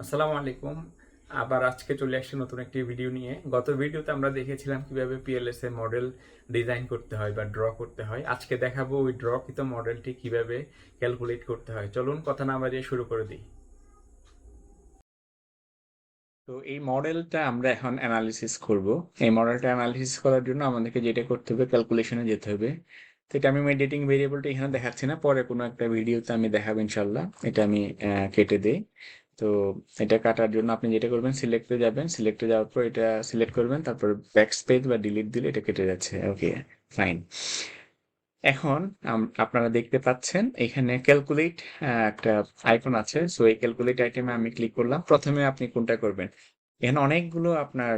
আসসালামু আলাইকুম। আবার আজকে চলে আসছি নতুন একটি ভিডিও নিয়ে। গত ভিডিওতে আমরা দেখেছিলাম কিভাবে পিএলএস এ মডেল ডিজাইন করতে হয় বা ড্র করতে হয়। আজকে দেখাবো ওই ড্রকৃত মডেলটি কিভাবে ক্যালকুলেট করতে হয়। চলুন কথা না বাড়িয়ে শুরু করে দিই। তো এই মডেলটা আমরা এখন অ্যানালিসিস করব। এই মডেলটা অ্যানালিসিস করার জন্য আমাদেরকে যেটা করতে হবে, ক্যালকুলেশনে যেতে হবে। তো এটা আমি মেডিটেটিং ভেরিয়েবলটা এখানে দেখাচ্ছি না, পরে কোনো একটা ভিডিওতে আমি দেখাবো ইনশাল্লাহ। এটা আমি কেটে দেই। তো এটা কাটার জন্য আপনি যেটা করবেন, সিলেক্টে যাবেন, সিলেক্টে যাওয়ার পর এটা সিলেক্ট করবেন, তারপর ব্যাক স্পেস বা ডিলিট দিলে এটা কেটে যাচ্ছে। ওকে, ফাইন। এখন আপনারা দেখতে পাচ্ছেন এখানে ক্যালকুলেট একটা আইকন আছে। সো এই ক্যালকুলেট আইটেমে আমি ক্লিক করলাম। প্রথমে আপনি কোনটা করবেন? এখানে অনেকগুলো আপনার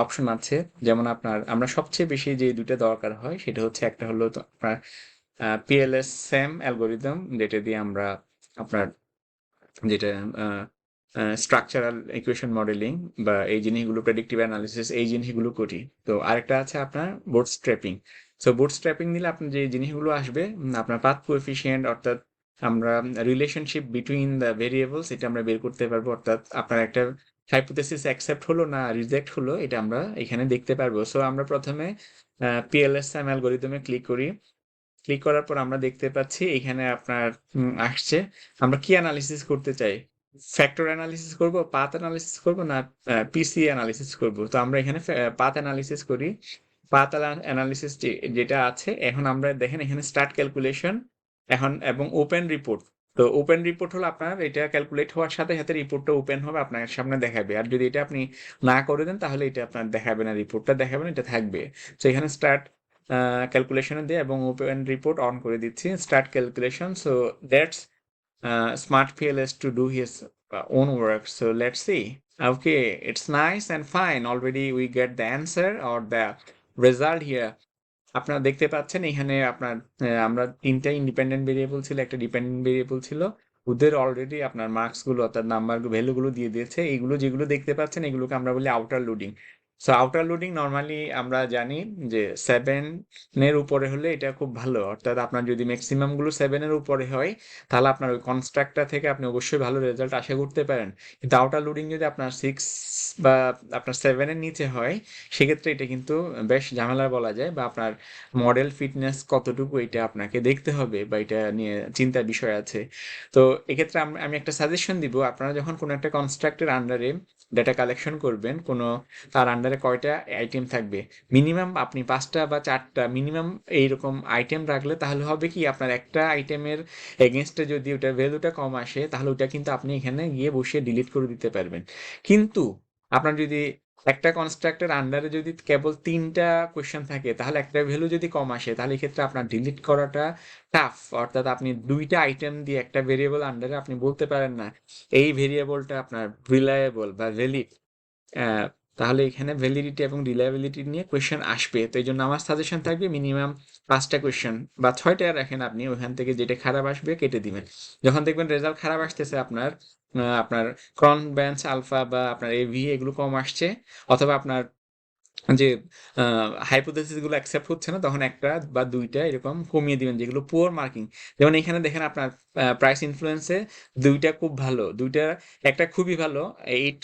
অপশন আছে। যেমন আমরা সবচেয়ে বেশি যে দুটো দরকার হয় সেটা হচ্ছে, একটা হলো তো আপনার পিএলএস স্যাম অ্যালগোরিদম, যেটা দিয়ে আমরা আপনার যেটা স্ট্রাকচারাল ইকুয়েশন মডেলিং বা এই জিনিসগুলো, প্রেডিক্টিভ অ্যানালিসিস, এই জিনিসগুলো করি। তো আরেকটা আছে আপনার বুটস্ট্র্যাপিং। সো বুটস্ট্র্যাপিং দিলে আপনার যে জিনিসগুলো আসবে, আপনার পাথ কোএফিসিয়েন্ট, অর্থাৎ আমরা রিলেশনশিপ বিটুইন দ্য ভেরিয়েবলস, এটা আমরা বের করতে পারবো। অর্থাৎ আপনার একটা হাইপোথেসিস অ্যাকসেপ্ট হলো না রিজেক্ট হলো, এটা আমরা এখানে দেখতে পারবো। সো আমরা প্রথমে পিএলএসএম অ্যালগোরিদমে ক্লিক করি। ক্লিক করার পর আমরা দেখতে পাচ্ছি এখানে আপনার আসছে আমরা কি অ্যানালিসিস করতে চাই। ফ্যাক্টর অ্যানালিসিস করব, পাথ অ্যানালিসিস করব, না পিসি অ্যানালিসিস করব। তো আমরা এখানে পাথ অ্যানালিসিস করি। পাথ অ্যানালিসিস যেটা আছে, এখন আমরা দেখেন এখানে স্টার্ট ক্যালকুলেশন এখন এবং ওপেন রিপোর্ট। তো ওপেন রিপোর্ট হলো আপনার এটা ক্যালকুলেট হওয়ার সাথে সাথে রিপোর্টটা ওপেন হবে, আপনার সামনে দেখাবে। আর যদি এটা আপনি না করে দেন তাহলে এটা আপনার দেখাবে না, রিপোর্টটা দেখাবে না, এটা থাকবে। তো এখানে স্টার্ট ক্যালকুলেশনে দিয়ে এবং ওপেন রিপোর্ট অন করে দিচ্ছি, start calculation. So that's smart PLS to do his own work. So let's see. Okay, it's nice and fine. Already we get the answer or the result here. আপনারা দেখতে পাচ্ছেন এখানে আপনার আমরা তিনটা independent variable ছিল, একটা ডিপেন্ডেন্ট ভেরিয়েবল ছিল। ওদের অলরেডি আপনার মার্কস গুলো অর্থাৎ নাম্বার ভ্যালুগুলো দিয়ে দিয়েছে। এইগুলো যেগুলো দেখতে পাচ্ছেন এগুলোকে আমরা বলি outer loading. So outer loading normally আমরা জানি যে 7 এর উপরে হলে এটা খুব ভালো। অর্থাৎ আপনার যদি ম্যাক্সিমাম গুলো 7 এর উপরে হয় তাহলে আপনার ওই কনস্ট্রাক্টটা থেকে আপনি অবশ্যই ভালো রেজাল্ট আশা করতে পারেন। কিন্তু আউটার লোডিং যদি আপনার 6 বা আপনার 7-এর নিচে হয়, সেক্ষেত্রে এটা কিন্তু বেশ ঝামেলা বলা যায়। বা আপনার মডেল ফিটনেস কতটুকু এটা আপনাকে দেখতে হবে, বা এটা নিয়ে চিন্তার বিষয় আছে। তো এক্ষেত্রে আমি একটা সাজেশন দিব, আপনারা যখন কোনো একটা কনস্ট্রাক্টের আন্ডারে ডেটা কালেকশন করবেন, কোনো তার আন্ডারে কয়টা আইটেম থাকবে, মিনিমাম আপনি 5টা বা 4টা মিনিমাম এইরকম আইটেম রাখলে তাহলে হবে কি, আপনার একটা আইটেমের এগেনস্টে যদি ওটা ভ্যালুটা কম আসে তাহলে ওটা কিন্তু আপনি এখানে গিয়ে বসিয়ে ডিলিট করে দিতে পারবেন। কিন্তু আপনার যদি একটা কনস্ট্রাক্টের আন্ডারে যদি কেবল 3টা কোয়েশ্চেন থাকে, তাহলে একটা ভ্যালু যদি কম আসে তাহলে এক্ষেত্রে আপনার ডিলিট করাটা টাফ। অর্থাৎ আপনি 2টা আইটেম দিয়ে একটা ভেরিয়েবল আন্ডারে আপনি বলতে পারেন না এই ভেরিয়েবলটা আপনার রিলায়েবল বা ভ্যালিড। তাহলে এখানে ভ্যালিডিটি এবং রিলায়েবিলিটি নিয়ে কোয়েশ্চেন আসবে। তো এই জন্য আমার সাজেশন থাকবে মিনিমাম 5টা কোয়েশ্চেন বা 6টা রাখেন আপনি, ওইখান থেকে যেটা খারাপ আসবে কেটে দিবেন। যখন দেখবেন রেজাল্ট খারাপ আসতেছে আপনার ক্রন ব্যান্স আলফা বা আপনার এভি এগুলো কম আসছে, অথবা আপনার যে হাইপোথেসিস গুলো অ্যাকসেপ্ট হচ্ছে না, তখন একটা বা 2টা এরকম কমিয়ে দিবেন যেগুলো পুয়ার মার্কিং। যেমন এখানে দেখেন আপনার প্রাইস ইনফ্লুয়েন্সে 2টা খুব ভালো, একটা খুবই ভালো, 8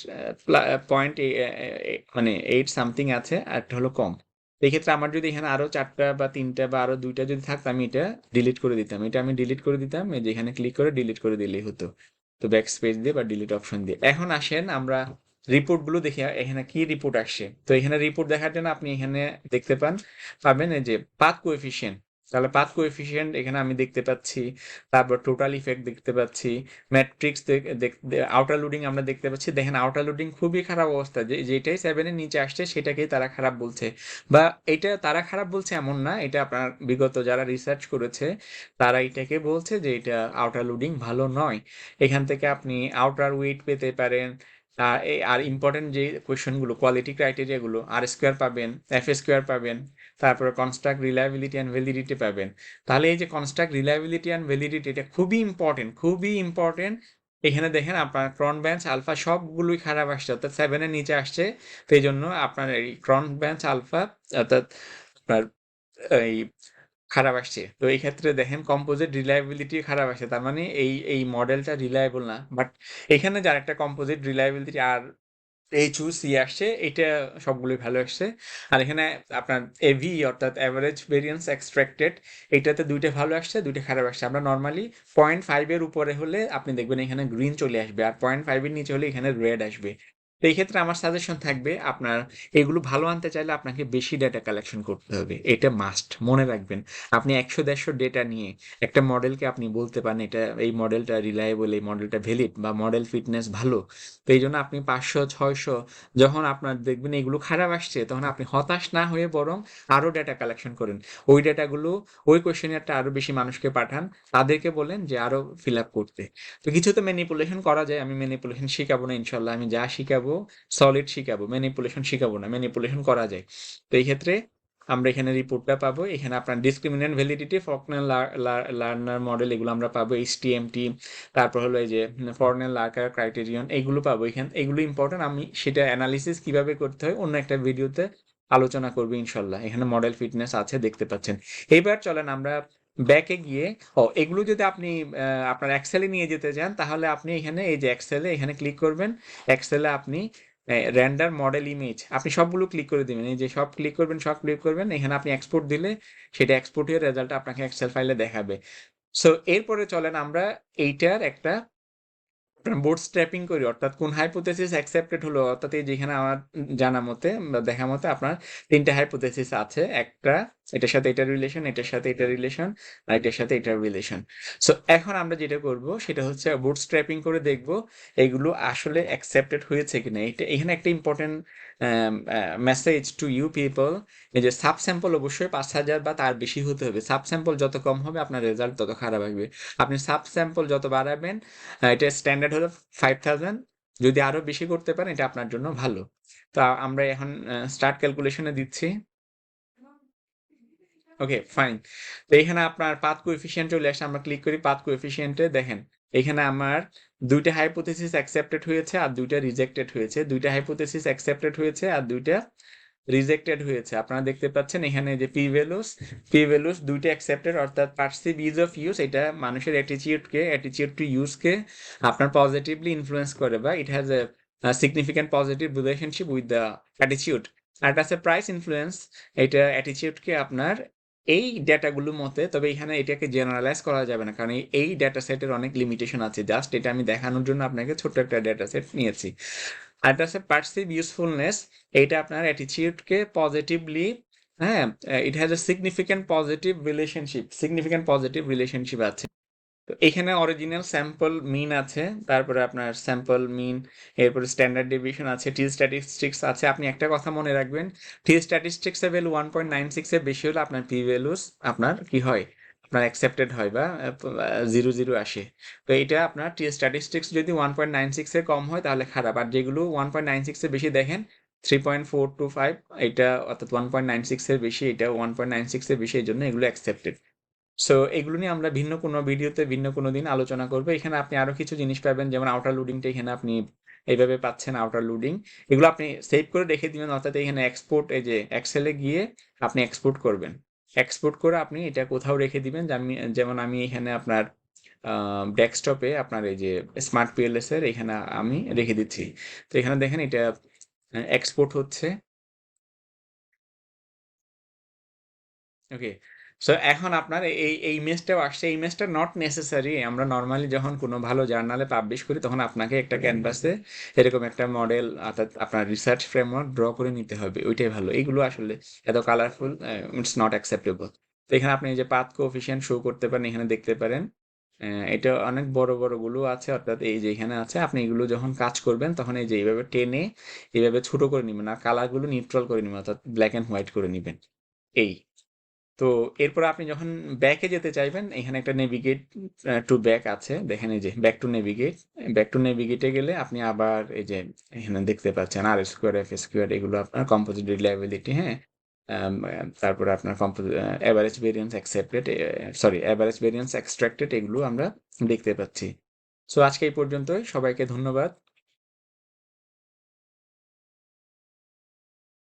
পয়েন্ট, মানে 8 সামথিং আছে, আর একটা হলো কম। এই ক্ষেত্রে আমার যদি এখানে আরো 4টা বা 3টা বা আরো 2টা যদি থাকতো, আমি এটা ডিলিট করে দিতাম। এটা আমি ডিলিট করে দিতাম, এই যে এখানে ক্লিক করে ডিলিট করে দিলেই হতো। তো ব্যাক স্পেস দিয়ে বা ডিলিট অপশন দিয়ে। এখন আসেন আমরা রিপোর্ট গুলো দেখি এখানে কি রিপোর্ট আসছে। তো এখানে রিপোর্ট দেখার জন্য আপনি এখানে দেখতে পাবেন এই যে পাথ কোএফিসিয়েন্ট। তাহলে পাথ কোএফিসিয়েন্ট এখানে আমি দেখতে পাচ্ছি, তারপর টোটাল ইফেক্ট দেখতে পাচ্ছি, ম্যাট্রিক্স আউটার লোডিং আমরা দেখতে পাচ্ছি। দেখেন আউটার লোডিং খুবই খারাপ অবস্থা, যেটাই 7-এর নিচে আসছে সেটাকেই তারা খারাপ বলছে। বা এটা তারা খারাপ বলছে এমন না, এটা আপনার বিগত যারা রিসার্চ করেছে তারা এটাকে বলছে যে এটা আউটার লোডিং ভালো নয়। এখান থেকে আপনি আউটার ওয়েট পেতে পারেন। আর ইম্পর্টেন্ট যে কোয়েশনগুলো, কোয়ালিটি ক্রাইটেরিয়াগুলো, আর স্কোয়ার পাবেন, এফ স্কোয়ার পাবেন, তারপরে কনস্ট্রাক্ট রিলায়েবিলিটি অ্যান্ড ভ্যালিডিটি পাবেন। তাহলে এই যে কনস্ট্রাক্ট রিলায়েবিলিটি অ্যান্ড ভ্যালিডিটি, এটা খুবই ইম্পর্টেন্ট, খুবই ইম্পর্টেন্ট। এখানে দেখেন আপনার ক্রন ব্যাঞ্চ আলফা সবগুলোই খারাপ আসছে, অর্থাৎ 7-এর নিচে আসছে। তো এই জন্য আপনার এই ক্রন ব্যাঞ্চ আলফা, অর্থাৎ আপনার এই খারাপ আসছে। তো এই ক্ষেত্রে দেখেন কম্পোজিট রিলায়েবিলিটি খারাপ আসে। তার মানে এই মডেলটা রিলায়েবল না। বাট এখানে যার একটা কম্পোজিট রিলায়েবিলিটি আর HUC আসছে, এটা সবগুলোই ভালো আসছে। আর এখানে আপনার এভি অর্থাৎ অ্যাভারেজ ভেরিয়েন্স এক্সট্রাক্টেড, এটাতে দুইটা ভালো আসছে, দুইটা খারাপ আসছে। আমরা নর্মালি 0.5 এর উপরে হলে আপনি দেখবেন এখানে গ্রিন চলে আসবে, আর 0.5 এর নিচে হলে এখানে রেড আসবে। তো এই ক্ষেত্রে আমার সাজেশন থাকবে, আপনার এগুলো ভালো আনতে চাইলে আপনাকে বেশি ডেটা কালেকশন করতে হবে, এটা মাস্ট মনে রাখবেন। আপনি 100-150 ডেটা নিয়ে একটা মডেলকে আপনি বলতে পারেন এটা, এই মডেলটা রিলায়েবল, এই মডেলটা ভ্যালিড, বা মডেল ফিটনেস ভালো। তো এই জন্য আপনি 500-600 যখন আপনার দেখবেন এগুলো খারাপ আসছে, তখন আপনি হতাশ না হয়ে বরং আরো ডেটা কালেকশন করেন। ওই ডেটাগুলো, ওই কোয়েশ্চেনিয়ারটা আরো বেশি মানুষকে পাঠান, তাদেরকে বলেন যে আরো ফিল আপ করতে। তো কিছু তো ম্যানিপুলেশন করা যায়, আমি ম্যানিপুলেশন শিখাবো না ইনশাল্লাহ, আমি যা শিখাবো সলিড শিখাবো, ম্যানিপুলেশন শিখাবো না, ম্যানিপুলেশন করা যায়। তো এই ক্ষেত্রে আমরা এখানে রিপোর্টটা পাবো, এখানে আপনার discriminant validity, Faulkner learner model, এগুলো আমরা পাবো, HTMT, তারপর হলো এই যে ফর্নেল লার্কার ক্রাইটেরিয়ন, এইগুলো পাবো এখানে। এগুলো ইম্পর্টেন্ট, আমি সেটা অ্যানালিসিস কিভাবে করতে হয় অন্য একটা ভিডিওতে আলোচনা করবো ইনশাল্লাহ। এখানে মডেল ফিটনেস আছে, দেখতে পাচ্ছেন। এইবার চলেন আমরা ব্যাকে গিয়ে, এগুলো যদি আপনি আপনার এক্সেলে নিয়ে যেতে চান, তাহলে আপনি এখানে এই যে এক্সেলে এখানে ক্লিক করবেন। এক্সেলে আপনি রেন্ডার মডেল ইমেজ, আপনি সবগুলো ক্লিক করে দিবেন, এই যে সব ক্লিক করবেন, সব ক্লিক করবেন, এখানে আপনি এক্সপোর্ট দিলে সেটা এক্সপোর্ট হয়ে রেজাল্ট আপনাকে এক্সেল ফাইলে দেখাবে। সো এরপরে চলেন আমরা এইটার একটা বোট স্ট্র্যাপিং করি, অর্থাৎ কোন হাইপোথেসিস অ্যাকসেপ্টেড হলো, অর্থাৎ এই যেখানে আমার জানা মতে বা দেখা মতে আপনার 3টা হাইপোথেসিস আছে, একটা এটার সাথে এটা রিলেশন, এটার সাথে এটা রিলেশন, আর এটার সাথে এটা রিলেশন। সো এখন আমরা যেটা করব সেটা হচ্ছে বুট স্ট্র্যাপিং করে দেখব এগুলো আসলে অ্যাকসেপ্টেড হয়েছে কিনা। এটা এখানে একটা important message to you people, এই যে সাব স্যাম্পল অবশ্যই 5000 বা তার বেশি হতে হবে। সাব স্যাম্পল যত কম হবে আপনার রেজাল্ট তত খারাপ আসবে। আপনি সাব স্যাম্পল যত বাড়াবেন, এটা স্ট্যান্ডার্ড হলো 5000, যদি আরো বেশি করতে পারেন এটা আপনার জন্য ভালো। তো আমরা এখন স্টার্ট ক্যালকুলেশনে দিচ্ছি। Okay fine. তো এখানে আপনার পাথ কোএফিসিয়েন্ট চলে আসে, আমরা ক্লিক করি পাথ কোএফিসিয়েন্টে। দেখেন এখানে আমার দুইটা হাইপোথেসিস অ্যাকসেপ্টেড হয়েছে আর দুইটা রিজেক্টেড হয়েছে, দুইটা হাইপোথেসিস অ্যাকসেপ্টেড হয়েছে আর দুইটা রিজেক্টেড হয়েছে। আপনারা দেখতে পাচ্ছেন এখানে যে পি ভ্যালুস দুইটা অ্যাকসেপ্টেড, অর্থাৎ পার্সিভ ইজ অফ ইউজ, এটা মানুষের অ্যাটিটিউড টু ইউজকে আপনার পজিটিভলি ইনফ্লুয়েন্স করে, বা it has a significant positive relationship with the attitude. আর এটা আছে প্রাইস ইনফ্লুয়েন্স, এটা অ্যাটিটিউডকে আপনার এই ডেটাগুলোর মতে, তবে এখানে এটাকে জেনারেলাইজ করা যাবে না, কারণ এই ডেটা সেটের অনেক লিমিটেশন আছে। জাস্ট এটা আমি দেখানোর জন্য আপনাকে ছোট্ট একটা ডেটা সেট নিয়েছি। আর এটা আছে পার্সিভ ইউজফুলনেস, এটা আপনার অ্যাটিটিউডকে পজিটিভলি, হ্যাঁ, ইট has a significant positive relationship আছে। তো এখানে অরিজিনাল স্যাম্পল মিন আছে, তারপরে আপনার স্যাম্পল মিন, এরপরে স্ট্যান্ডার্ড ডেভিয়েশন আছে, টি স্ট্যাটিস্টিক্স আছে। আপনি একটা কথা মনে রাখবেন, টি স্ট্যাটিস্টিক্স এর ভ্যালু 1.96 এর বেশি হলে আপনার পি ভ্যালুস আপনার কি হয়, আপনার অ্যাকসেপ্টেড হয়, বা 0 আসে। তো এটা আপনার টি স্ট্যাটিস্টিক্স যদি 1.96 এর কম হয় তাহলে খারাপ, আর যেগুলো 1.96 এর বেশি দেখেন 3.425, এটা অর্থাৎ 1.96 এর বেশি, এটা 1.96 এর বেশি, এই জন্য এগুলো অ্যাকসেপ্টেড। সো এগুলো নিয়ে আমরা ভিন্ন কোনো ভিডিওতে ভিন্ন কোনো দিন আলোচনা করবো। এখানে আপনি আরো কিছু জিনিস পাবেন, যেমন আউটার লোডিংটা এখানে আপনি এইভাবে পাচ্ছেন, আউটার লোডিং, এগুলো আপনি সেভ করে রেখে দিবেন, অর্থাৎ এখানে এক্সপোর্ট, এই যে এক্সেলে গিয়ে আপনি এক্সপোর্ট করবেন, এক্সপোর্ট করে আপনি এটা কোথাও রেখে দিবেন। যেমন আমি এখানে আপনার ডেস্কটপে আপনার এই যে স্মার্ট পিএলএস এর এখানে আমি রেখে দিচ্ছি। তো এখানে দেখেন এটা এক্সপোর্ট হচ্ছে। ওকে, সো এখন আপনার এই ইমেজটাও আসছে। এই ইমেজটা নট নেসেসারি, আমরা নর্মালি যখন কোনো ভালো জার্নালে পাবলিশ করি তখন আপনাকে একটা ক্যানভাসে এরকম একটা মডেল, অর্থাৎ আপনার রিসার্চ ফ্রেমওয়ার্ক ড্র করে নিতে হবে, ওইটাই ভালো। এগুলো আসলে এত কালারফুল, ইটস নট অ্যাকসেপ্টেবল। তো এখানে আপনি এই যে পাথ কোএফিসিয়েন্ট শো করতে পারেন, এখানে দেখতে পারেন এটা অনেক বড় বড় গুলো আছে, অর্থাৎ এই যে এখানে আছে। আপনি এগুলো যখন কাজ করবেন তখন এই যে এইভাবে টেনে এইভাবে ছোট করে নেবেন, আর কালারগুলো নিউট্রাল করে নেবেন, অর্থাৎ ব্ল্যাক অ্যান্ড হোয়াইট করে নেবেন। এই তো এরপর আপনি যখন ব্যাকে যেতে চাইবেন, এখানে একটা নেভিগেট টু ব্যাক আছে, দেখেন এই যে ব্যাক টু নেভিগেটে গেলে আপনি আবার এই যে এখানে দেখতে পাচ্ছেন আর স্কোয়ার, এফ স্কোয়ার, এগুলো আপনার কম্পোজিট রিলায়েবিলিটি, হ্যাঁ। তারপরে আপনার average variance accepted, average variance extracted, এগুলো আমরা দেখতে পাচ্ছি। সো আজকে এই পর্যন্তই, সবাইকে ধন্যবাদ।